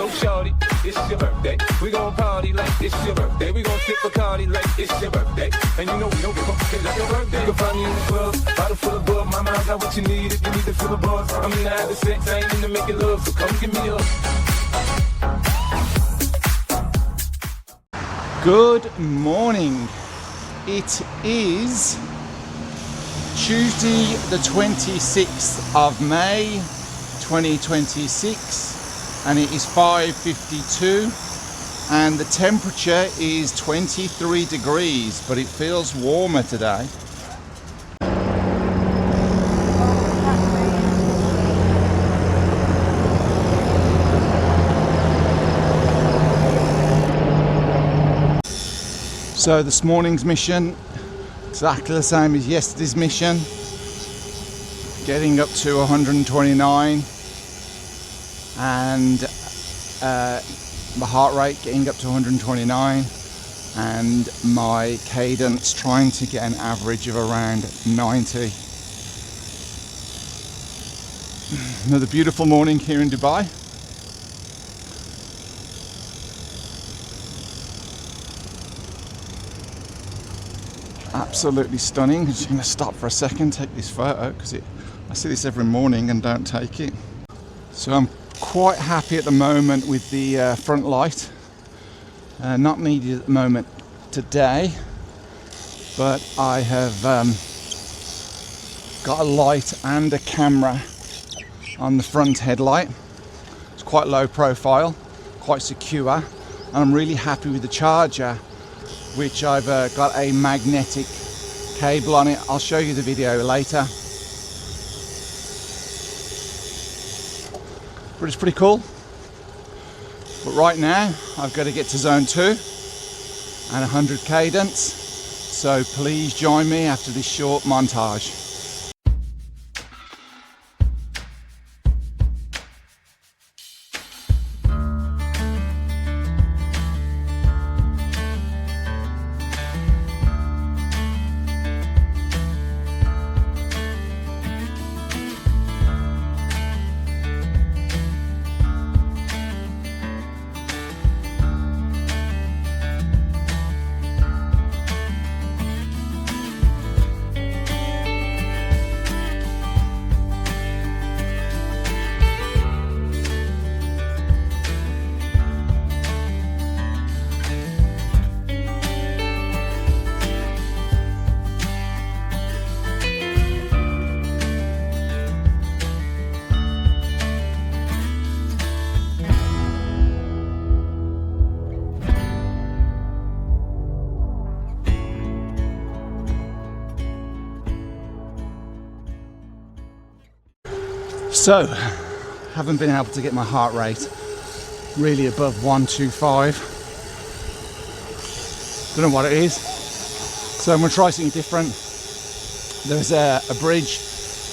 So shorty, it's your birthday. We gon' party like it's your birthday. We gon' sip Bacardi like it's your birthday. And you know we don't give up, cause it's your birthday. You can find me in the club, bottle full of bub. My mind got what you need if you need to feel the buzz. I'm in the having sex, I ain't in to make it love, so come give me up. Good morning. It is Tuesday the 26th of May 2026 and it is 5:52 and the temperature is 23 degrees, but it feels warmer today. So this morning's mission, exactly the same as yesterday's mission, getting up to 129 and my heart rate getting up to 129 and my cadence trying to get an average of around 90. Another beautiful morning here in Dubai. Absolutely stunning. I'm just going to stop for a second, take this photo because I see this every morning and don't take it. So I'm quite happy at the moment with the front light. Not needed at the moment today, but I have got a light and a camera on the front headlight. It's quite low profile, quite secure, and I'm really happy with the charger, which I've got a magnetic cable on it. I'll show you the video later. But it's pretty cool. But right now, I've got to get to zone 2 and 100 cadence. So please join me after this short montage. So, haven't been able to get my heart rate really above 125. Don't know what it is. So I'm going to try something different. There's a bridge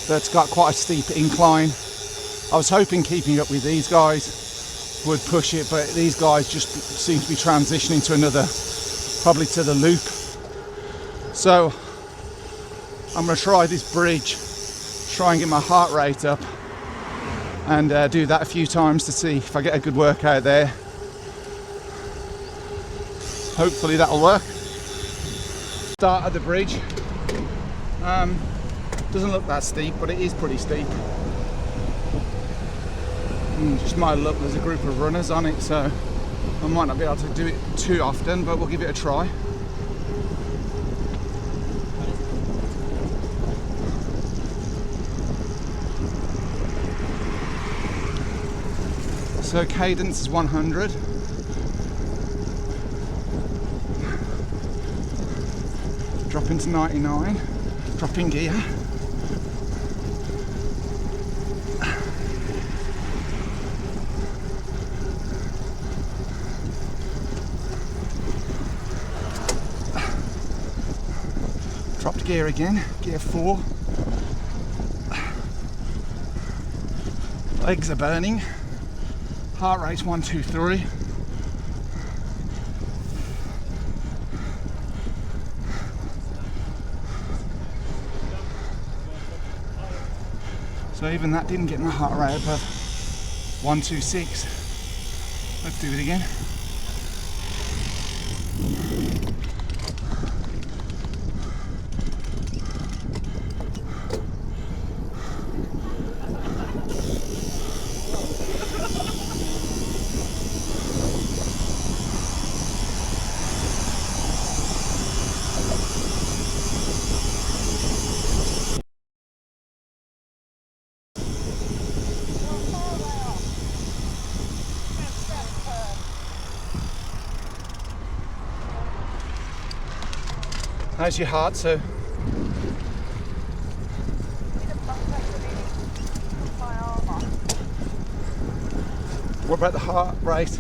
that's got quite a steep incline. I was hoping keeping up with these guys would push it, but these guys just seem to be transitioning to another, probably to the loop. So I'm going to try this bridge, try and get my heart rate up, and do that a few times to see if I get a good workout there. Hopefully that'll work. Start at the bridge. Doesn't look that steep, but it is pretty steep. Just my luck, there's a group of runners on it, so I might not be able to do it too often, but we'll give it a try. So cadence is 100. Drop into 99. Drop in gear. Dropped gear again. Gear 4. Legs are burning. Heart rate's 123. So even that didn't get my heart rate above 126. Let's do it again. How's your heart, sir? What about the heart rate?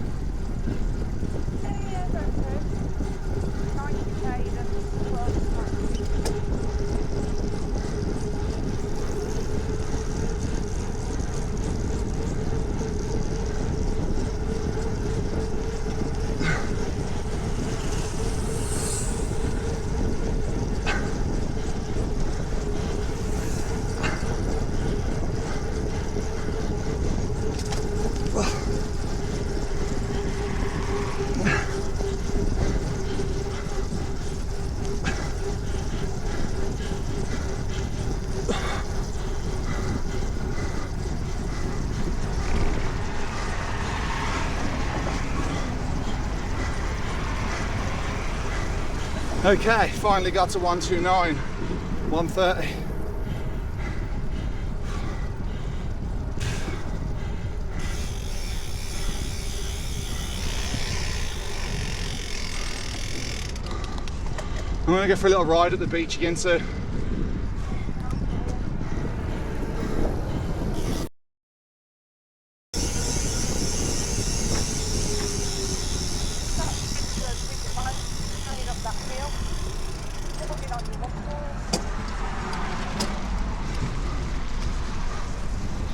Okay, finally got to 129, 130. I'm gonna go for a little ride at the beach again soon.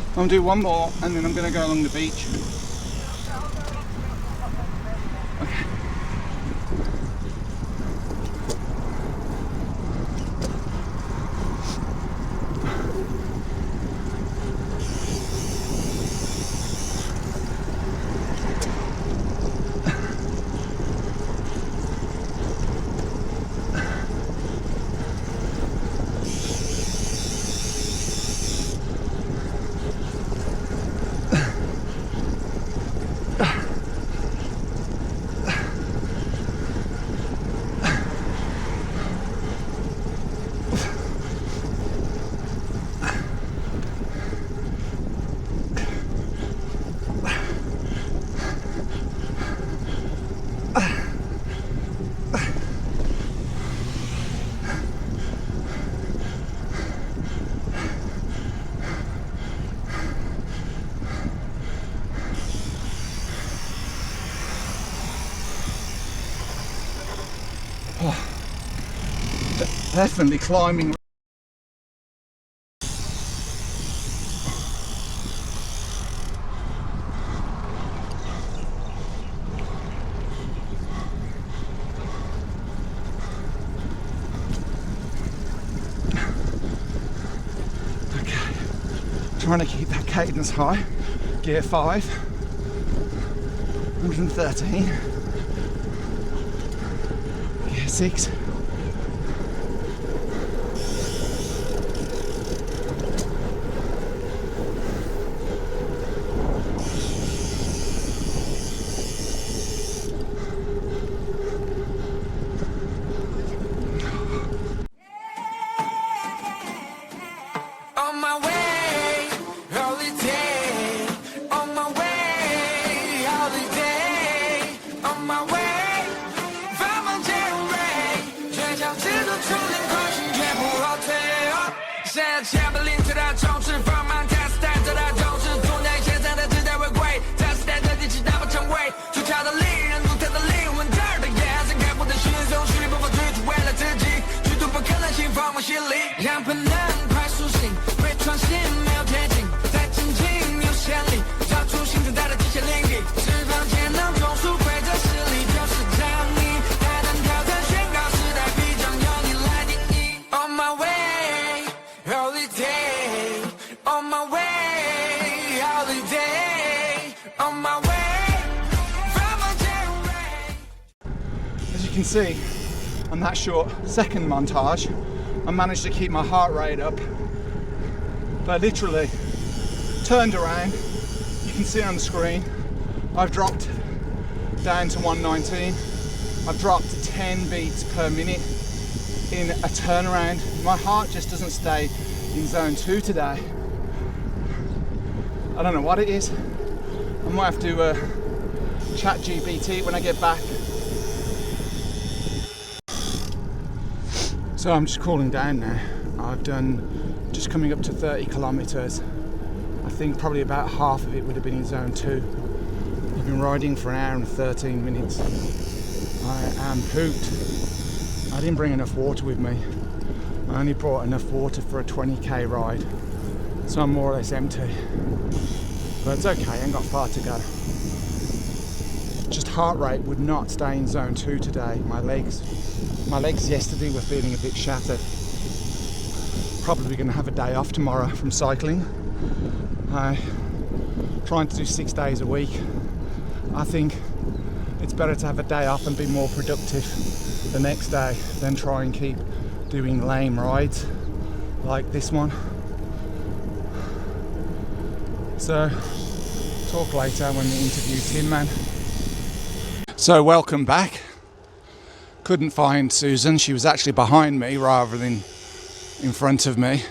I'm gonna do one more and then I'm gonna go along the beach. Okay. Definitely climbing. Okay, trying to keep that cadence high. Gear 5, 113. Gear 6. On my way, holiday. On my way, holiday. On my way, 发梦渐入微，倔强制度出灵空心绝不后退。现在千百零最大重视，放慢 test 带着大重视，从那现在的时代回归 ，test 带的第七大不成为，出鞘的利刃，独特的灵魂，这儿的眼神，开阔的心胸，虚不放追逐为了自己，举动不可能性放往心里，让本能快苏醒。创新没有捷径，再前进有先例，找出新时代的极限领域，释放潜能，重塑规则实力，就是张力，大胆挑战，宣告时代必将由你来定义。On my way, holiday. On my way, holiday. On my way, can see on that short second montage, I managed to keep my heart rate up. But literally turned around, you can see on the screen, I've dropped down to 119. I've dropped 10 beats per minute in a turnaround. My heart just doesn't stay in zone 2 today. I don't know what it is. I might have to chat GPT when I get back. So I'm just cooling down now. I've done just coming up to 30 kilometers. I think probably about half of it would have been in zone 2. I've been riding for an hour and 13 minutes. I am pooped. I didn't bring enough water with me. I only brought enough water for a 20k ride, so I'm more or less empty. But it's okay, I ain't got far to go. Just heart rate would not stay in zone 2 today. My legs yesterday were feeling a bit shattered. Probably going to have a day off tomorrow from cycling. Trying to do 6 days a week. I think it's better to have a day off and be more productive the next day than try and keep doing lame rides like this one. So talk later when we interview Tin Man. So welcome back. Couldn't find Susan. She was actually behind me rather than in front of me.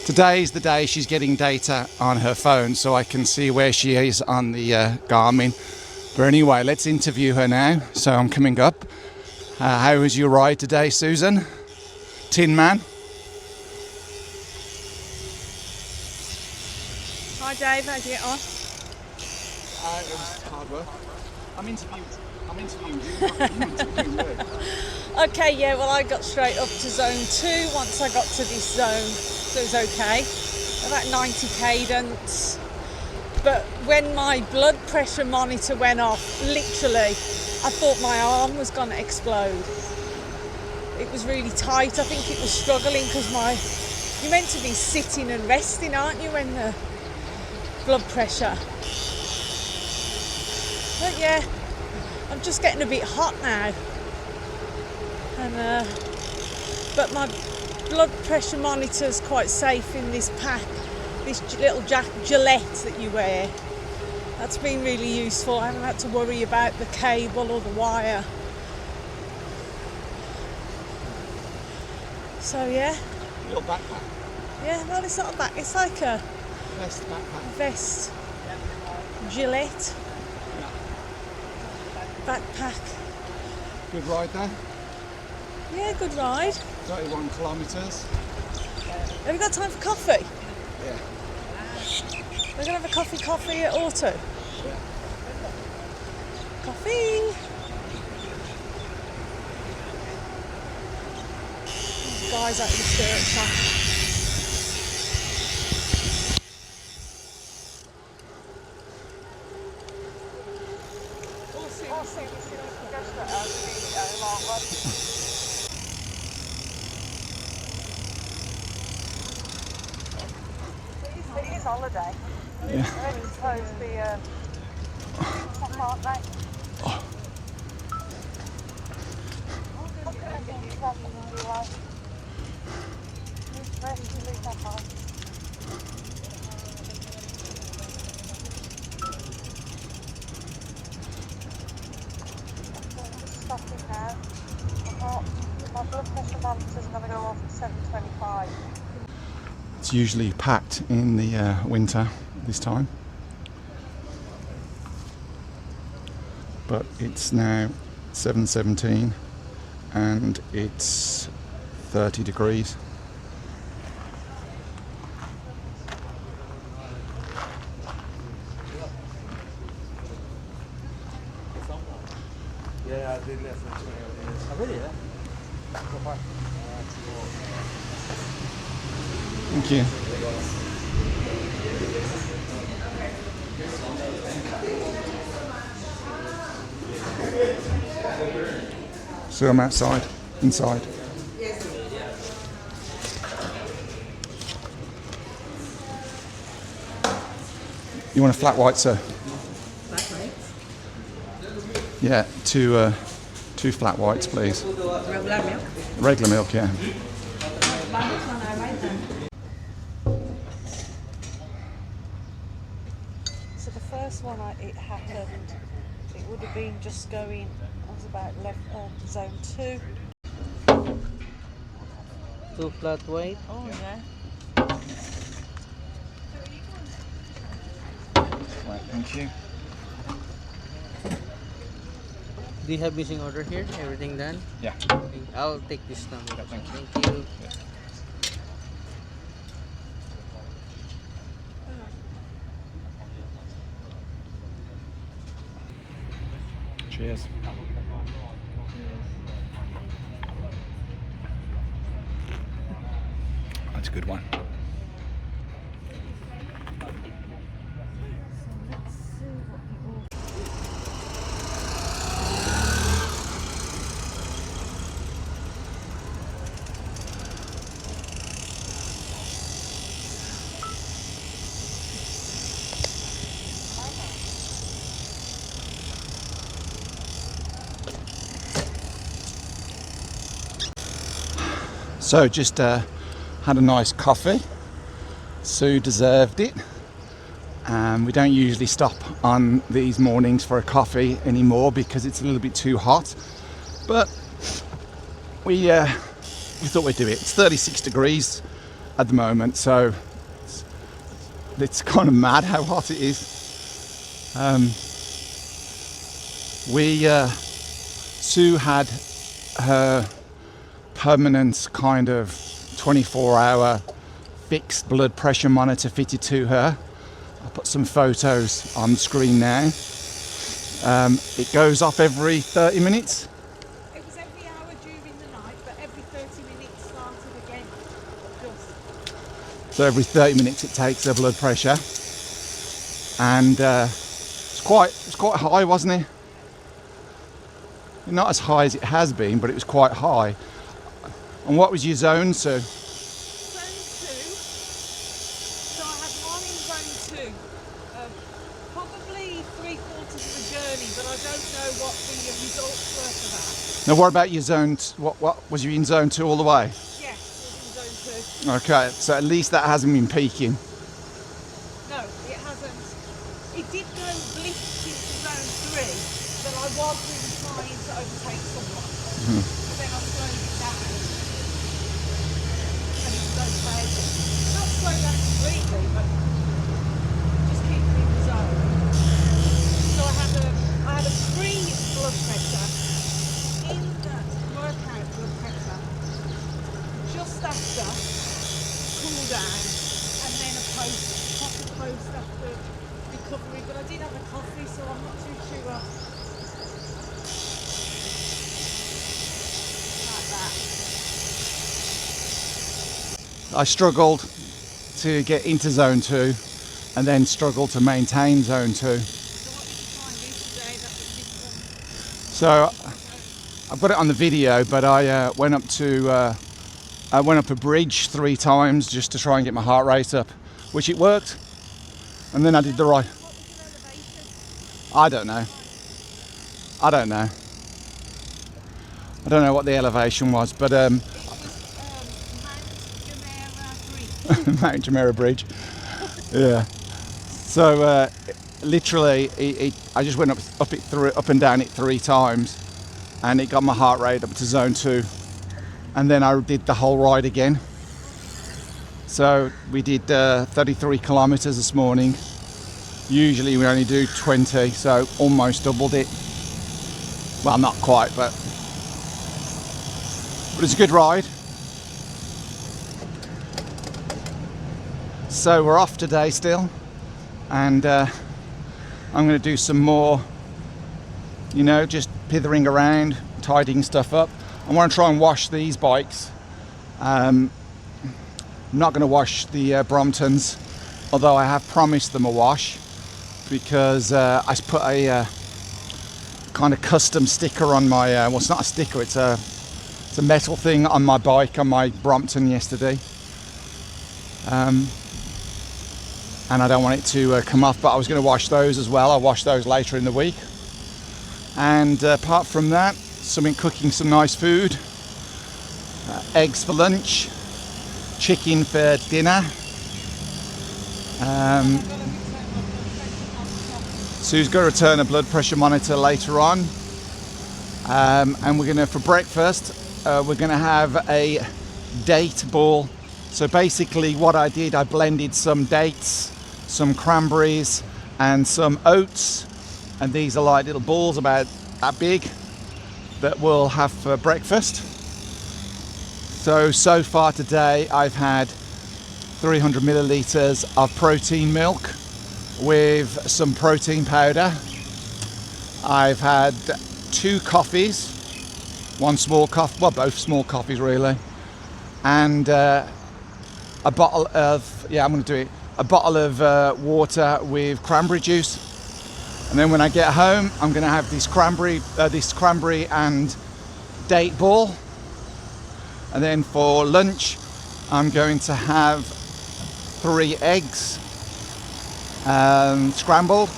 Today's the day she's getting data on her phone so I can see where she is on the Garmin. But anyway, let's interview her now. So I'm coming up. How was your ride today, Susan? Tin Man? Hi Dave, how'd you get on? It was hard work. I'm interviewing you, not you interviewing me. Okay, yeah, well I got straight up to zone 2 once I got to this zone, so it was okay. About 90 cadence. But when my blood pressure monitor went off, literally, I thought my arm was going to explode. It was really tight. I think it was struggling because you're meant to be sitting and resting, aren't you, when the blood pressure. But yeah, I'm just getting a bit hot now. And but my blood pressure monitor's quite safe in this pack, this little Gillette that you wear. That's been really useful. I haven't had to worry about the cable or the wire. So yeah. Little backpack. Yeah, well it's not a back, it's like a Vest backpack. vest. Gillette. Backpack. Good ride there. Yeah, good ride. 31 kilometres. Have you got time for coffee? Yeah. We're going to have a coffee at Auto. Coffee. There's guys out in the spirit shop. It is holiday. Yeah. I only suppose the aren't they? My blood pressure monitor's going to go off at 7:25. It's usually packed in the winter this time, but it's now 7:17 and it's 30 degrees. Yeah, I did left for 20 years. Oh, really? Yeah? Thank you. So I'm inside. You want a flat white, sir? Flat white? Yeah, two flat whites, please. Regular milk. Regular milk, yeah. So the first one it happened, it would have been just going, I was about zone 2. 2 flat white. Oh yeah. Right, thank you. Do you have missing order here? Everything done? Yeah. I'll take this number. Yeah, thank you. Thank you. Cheers. That's a good one. So just had a nice coffee. Sue deserved it. We don't usually stop on these mornings for a coffee anymore because it's a little bit too hot. But we thought we'd do it. It's 36 degrees at the moment, so it's kind of mad how hot it is. Sue had her permanent kind of 24-hour fixed blood pressure monitor fitted to her. I'll put some photos on screen now. It goes off every 30 minutes. It was every hour during the night, but every 30 minutes started again. Just So every 30 minutes it takes her blood pressure. And it's quite high, wasn't it? Not as high as it has been, but it was quite high. And what was your zone, Sue? zone 2. So I had one in zone 2. Probably 3/4 of the journey, but I don't know what the results were for that. Now, what about your zone? What was you in zone 2 all the way? Yes, it was in zone 2. Okay, so at least that hasn't been peaking. No, it hasn't. It did go blitz into zone 3, but I was really trying to overtake someone. But then I slowed it down. And it's okay. Not slow down completely, but just keep it in the zone. So I had a pre blood pressure in the workout blood pressure just after cool down, and then a proper post after recovery. But I did have a coffee, so I'm not too sure about that. I struggled to get into zone 2 and then struggled to maintain zone 2. So what did you find yesterday? That was this one. So I've got it on the video, but I went up a bridge 3 times just to try and get my heart rate up, which it worked. And then I did the right. What was your elevation? I don't know what the elevation was, but Mount Jumeirah Bridge. Mount Jumeirah Bridge. Yeah. So literally, I just went up and down it 3 times, and it got my heart rate up to zone 2, and then I did the whole ride again. So we did 33 kilometers this morning. Usually we only do 20, so almost doubled it. Well, not quite, but it's a good ride. So we're off today still, and I'm going to do some more, just pithering around, tidying stuff up. I want to try and wash these bikes. I'm not going to wash the Bromptons, although I have promised them a wash, because I put a kind of custom sticker on my, well, it's not a sticker, it's a metal thing on my bike, on my Brompton yesterday. And I don't want it to come off, but I was going to wash those as well. I'll wash those later in the week. And apart from that, cooking some nice food. Eggs for lunch, chicken for dinner. Sue's going to return a blood pressure monitor later on. And we're going to, for breakfast, we're going to have a date ball. So basically what I did, I blended some dates, some cranberries and some oats, and these are like little balls about that big that we'll have for breakfast. So far today I've had 300 milliliters of protein milk with some protein powder. I've had 2 coffees, one small coffee, well both small coffees really, and a bottle of, a bottle of water with cranberry juice. And then when I get home, I'm going to have this cranberry and date ball. And then for lunch, I'm going to have 3 eggs scrambled.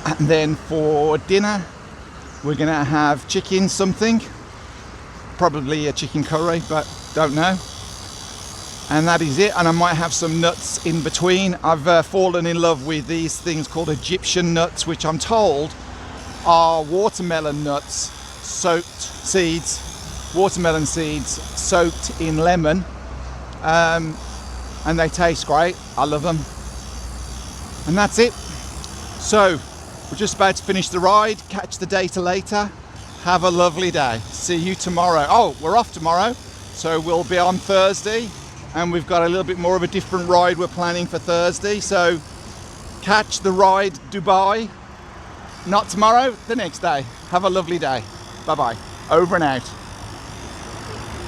And then for dinner, we're going to have chicken something, probably a chicken curry, but don't know. And that is it. And I might have some nuts in between. I've fallen in love with these things called Egyptian nuts, which I'm told are watermelon nuts watermelon seeds soaked in lemon, and they taste great. I love them. And that's it. So we're just about to finish the ride, catch the data later. Have a lovely day. See you tomorrow. Oh, we're off tomorrow, so we'll be on Thursday, and we've got a little bit more of a different ride we're planning for Thursday. So catch the ride Dubai, not tomorrow, the next day. Have a lovely day. Bye bye. Over and out.